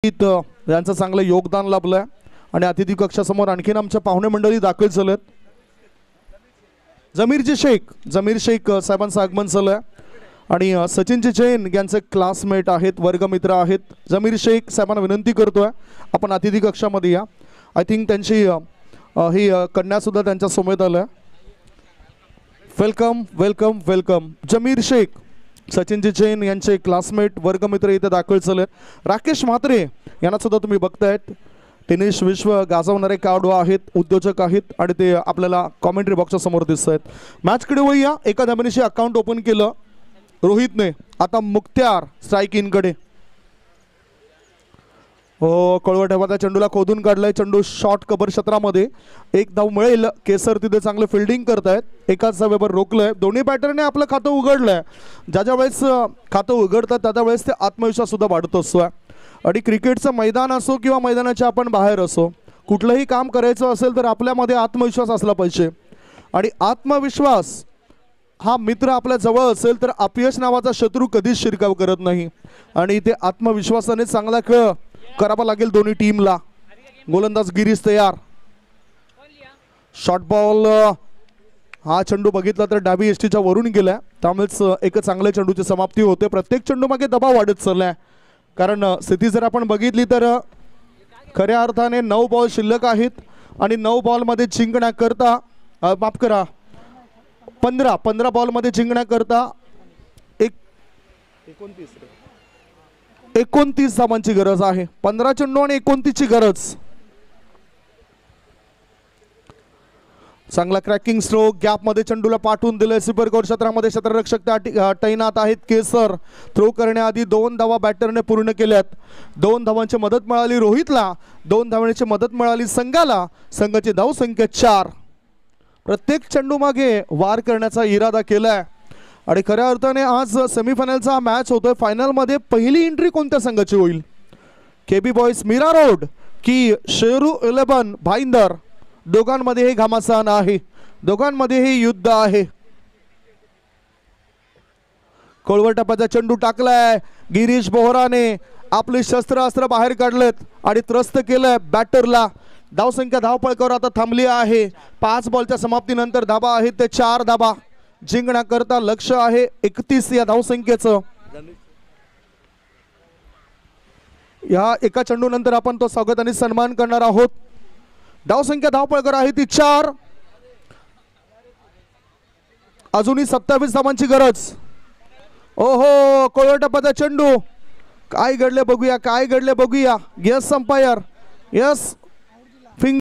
यांचं चांगलं योगदान लाभलंय आणि अतिथी कक्षासमोर आणखीन आमच्या पाहुणे मंडळी दाखल झालेत. जमीर शेख साहेबांचं आगमन झालंय आणि सचिनजी जैन यांचे क्लासमेट आहेत, वर्गमित्र आहेत. जमीर शेख साहेबांना विनंती करतोय आपण अतिथी कक्षामध्ये या. आय थिंक त्यांची ही कन्या सुद्धा त्यांच्या समोर आलं. Welcome welcome welcome. Zameer Shaikh, Sachinji Jain यांचे क्लासमेट, वर्गमित्र इथे दाखल झाले. राकेश म्हात्रे यांना सुद्धा तुम्ही बघतायत. टेनिस विश्व गाजवणारे खेळाडू आहेत, उद्योजक आहेत आणि ते आपल्याला कॉमेंट्री बॉक्सच्या समोर दिसत आहेत. मॅचकडे वळूया. एका धाब्यानिशी अकाउंट ओपन केलं रोहितने. आता मुक्त्यार स्ट्राईक इनकडे. हो, कळवट चेंडूला खोदून काढलाय. चेंडू शॉर्ट कव्हर क्षेत्रामध्ये. एक धाव मिळेल. केसर तिथे चांगलं फिल्डिंग करतायत. एकाच धावेवर रोखलंय. दोन्ही बॅटरने आपलं खातं उघडलंय. ज्या वेळेस खातं उघडतात त्या वेळेस ते आत्मविश्वास सुद्धा वाढत असतो. आणि क्रिकेटचं मैदान असो किंवा मैदानाच्या आपण बाहेर असो, कुठलंही काम करायचं असेल तर आपल्यामध्ये आत्मविश्वास असला पाहिजे. आणि आत्मविश्वास हा मित्र आपल्या जवळ असेल तर अपयश नावाचा शत्रू कधीच शिरकाव करत नाही. आणि इथे आत्मविश्वासाने चांगला खेळ करावा लागेल दोन्ही टीमला. गोलंदाज गिरीश तयार. Short ball. हा चेंडू बघितला तर डावी एसटीच्या वरून गेलाय, त्यामुळेच एक चांगल्या चेंडूची समाप्ती होते. प्रत्येक चेंडू मागे दबाव वाढत चाललाय. कारण स्थिती जर आपण बघितली तर खऱ्या अर्थाने 9 बॉल शिल्लक आहेत आणि 9 बॉलमध्ये जिंकण्याकरता माफ करा 15 बॉलमध्ये जिंकण्याकरता 29 धावांची गरज आहे. 15 चेंडू आणि 29 ची गरज. चांगला क्रॅकिंग स्ट्रोक. गॅपमध्ये चेंडूला पाठवून दिले. सुपर कोर क्षेत्रामध्ये क्षेत्ररक्षक तैनात आहेत. केसर थ्रो करण्याआधी 2 धावा बॅटरने पूर्ण केल्यात. 2 धावांची मदत मिळाली रोहितला. 2 धावांची मदत मिळाली संघाला. संघाची धाव संख्या 4. प्रत्येक चेंडू मागे वार करण्याचा इरादा केलाय. आणि खऱ्या अर्थाने आज सेमीफायनलचा मॅच होतोय. फायनलमध्ये पहिली एंट्री कोणत्या संघाची होईल? केबी बॉयज मीरा रोड की शेरू 11 भाईंदर? दोघांमध्ये हे घमासान आहे. दोघांमध्ये हे युद्ध आहे. कोळवटापाचा चेंडू टाकलाय. गिरीश बोहराने आपले शस्त्रास्त्र बाहेर काढलेत आणि त्रस्त केलंय बॅटरला. धावसंख्या धावपळकावर आता थांबली आहे. 5 बॉलच्या समाप्तीनंतर धाबा आहेत ते 4 धाबा. जिंकण्याकरता लक्ष आहे 31 या धावसंख्येचं. या एका चेंडू नंतर आपण तो स्वागत आणि सन्मान करणार आहोत. धावसंख्या धावपळकर आहे ती 4. अजूनही 27 धावांची गरज. ओहो, कोळवटापाचा चेंडू. काय घडले बघूया, काय घडले बघूया. Yes umpire, yes.